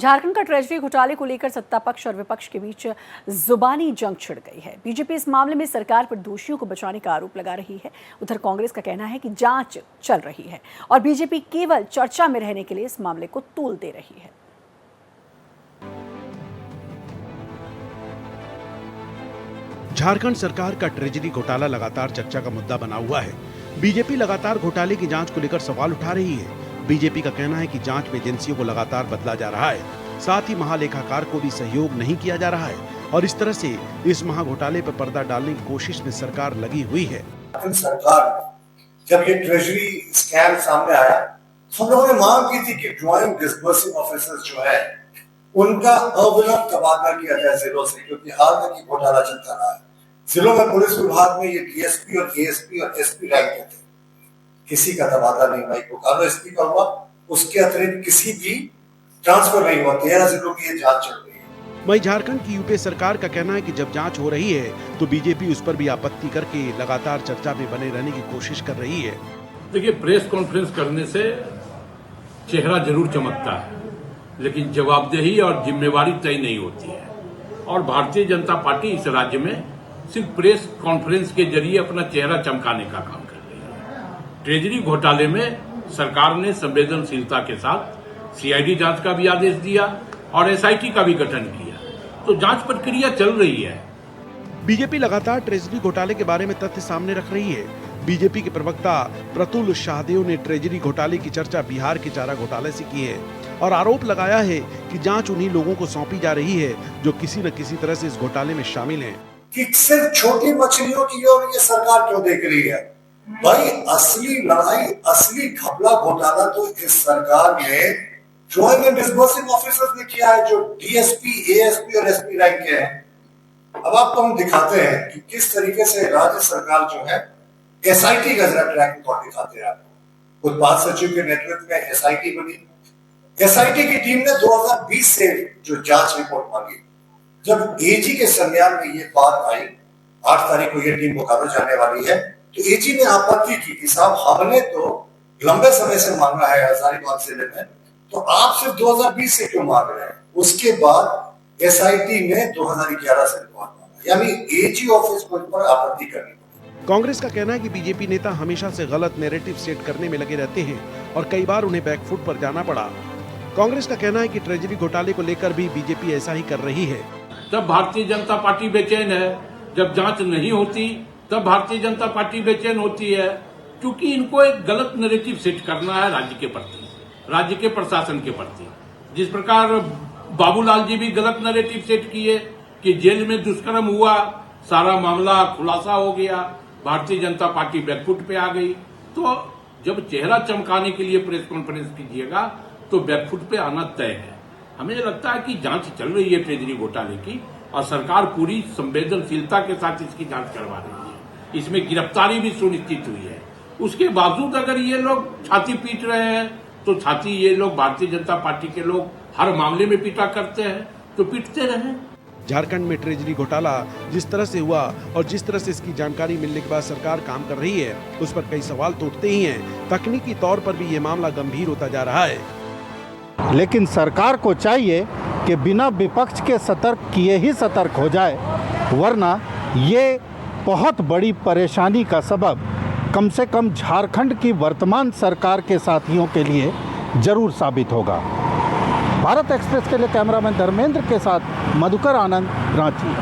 झारखंड का ट्रेजरी घोटाले को लेकर सत्ता पक्ष और विपक्ष के बीच जुबानी जंग छिड़ गई है। बीजेपी इस मामले में सरकार पर दोषियों को बचाने का आरोप लगा रही है। उधर कांग्रेस का कहना है कि जांच चल रही है और बीजेपी केवल चर्चा में रहने के लिए इस मामले को तूल दे रही है। झारखंड सरकार का ट्रेजरी घोटाला लगातार चर्चा का मुद्दा बना हुआ है। बीजेपी लगातार घोटाले की जांच को लेकर सवाल उठा रही है। बीजेपी का कहना है कि जांच में एजेंसियों को लगातार बदला जा रहा है, साथ ही महालेखाकार को भी सहयोग नहीं किया जा रहा है और इस तरह से इस महाघोटाले पर पर्दा डालने की कोशिश में सरकार लगी हुई है। सरकार जब ये ट्रेजरी स्कैम सामने आया, हम लोगों ने मांग की थी कि ज्वाइंट डिसबर्सिंग ऑफिसर्स जो है उनका अविलंब तबादला किया जाए जिलों से, क्योंकि हाल तक ये घोटाला चलता रहा है। जिलों में पुलिस विभाग में ये डीएसपी और एएसपी और एसपी रैंक के थे, किसी का तबादला नहीं हुआ। बोकारो एसपी का हुआ, उसके अतिरिक्त किसी की ट्रांसफर नहीं हुआ। 13 जिलों की ये जांच चल रही है। वहीं झारखंड की यूपीए सरकार का कहना है कि जब जांच हो रही है तो बीजेपी उस पर भी आपत्ति करके लगातार चर्चा में बने रहने की कोशिश कर रही है। देखिए, प्रेस कॉन्फ्रेंस करने से चेहरा जरूर चमकता है, लेकिन जवाबदेही और जिम्मेवारी तय नहीं होती है। और भारतीय जनता पार्टी इस राज्य में सिर्फ प्रेस कॉन्फ्रेंस के जरिए अपना चेहरा चमकाने का काम कर रही है। ट्रेजरी घोटाले में सरकार ने संवेदनशीलता के साथ सीआईडी जांच का भी आदेश दिया और एसआईटी का भी गठन किया, तो जांच प्रक्रिया चल रही है। बीजेपी लगातार ट्रेजरी घोटाले के बारे में तथ्य सामने रख रही है। बीजेपी के प्रवक्ता प्रतुल शाहदेव ने ट्रेजरी घोटाले की चर्चा बिहार के चारा घोटाले से की है और आरोप लगाया है कि जांच उन्हीं लोगों को सौंपी जा रही है जो किसी न किसी तरह से इस घोटाले में शामिल हैं। कि सिर्फ छोटी मछलियों की ओर ये सरकार क्यों देख रही है? भाई असली लड़ाई, असली घपला घोटाला तो इस सरकार ने ज्वाइंट एंड डिसबर्सिंग ऑफिसर्स ने किया है, जो डीएसपी, एएसपी और एसपी रैंक के हैं। अब आपको हम दिखाते हैं कि किस तरीके से राज्य सरकार जो है एसआईटी का जरा ट्रैक रिकॉर्ड दिखाते हैं आपको। उत्पाद सचिव के नेतृत्व में एसआईटी बनी। एसआईटी की टीम ने 2020 से जो जांच रिपोर्ट मांगी, जब एजी के संज्ञान में ये बात आई, 8 तारीख को ये टीम बोकारो जाने वाली है, तो एजी ने आपत्ति की कि साहब हमने तो लंबे समय से मांगा है हजारीबाग जिले में, तो आप सिर्फ 2020 से क्यों मांग रहे हैं? उसके बाद एसआईटी ने 2011 से रिपोर्ट मांगा, यानी एजी ऑफिस को इन पर आपत्ति करनी पड़ी। कांग्रेस का कहना है कि बीजेपी नेता हमेशा से गलत नैरेटिव सेट करने में लगे रहते हैं और कई बार उन्हें बैकफुट पर जाना पड़ा। कांग्रेस का कहना है कि ट्रेजरी घोटाले को लेकर भी बीजेपी ऐसा ही कर रही है। तब भारतीय जनता पार्टी बेचैन है, जब जांच नहीं होती तब भारतीय जनता पार्टी बेचैन होती है, क्योंकि इनको एक गलत नैरेटिव सेट करना है राज्य के प्रति, राज्य के प्रशासन के प्रति। जिस प्रकार बाबूलाल जी भी गलत नैरेटिव सेट किए कि जेल में दुष्कर्म हुआ, सारा मामला खुलासा हो गया, भारतीय जनता पार्टी बैकफुट पे आ गई। तो जब चेहरा चमकाने के लिए प्रेस कॉन्फ्रेंस कीजिएगा तो बैकफुट पे आना तय है। हमें लगता है कि जांच चल रही है ट्रेजरी घोटाले की और सरकार पूरी संवेदनशीलता के साथ इसकी जांच करवा रही है। इसमें गिरफ्तारी भी सुनिश्चित हुई है। उसके बावजूद अगर ये लोग छाती पीट रहे हैं तो छाती ये लोग, भारतीय जनता पार्टी के लोग हर मामले में पीटा करते हैं, तो पीटते रहे। झारखंड में ट्रेजरी घोटाला जिस तरह से हुआ और जिस तरह से इसकी जानकारी मिलने के बाद सरकार काम कर रही है, उस पर कई सवाल तो उठते ही हैं। तकनीकी तौर पर भी ये मामला गंभीर होता जा रहा है, लेकिन सरकार को चाहिए कि बिना विपक्ष के सतर्क किए ही सतर्क हो जाए, वरना ये बहुत बड़ी परेशानी का सबब कम से कम झारखंड की वर्तमान सरकार के साथियों के लिए जरूर साबित होगा। भारत एक्सप्रेस के लिए कैमरामैन धर्मेंद्र के साथ मधुकर आनंद, रांची।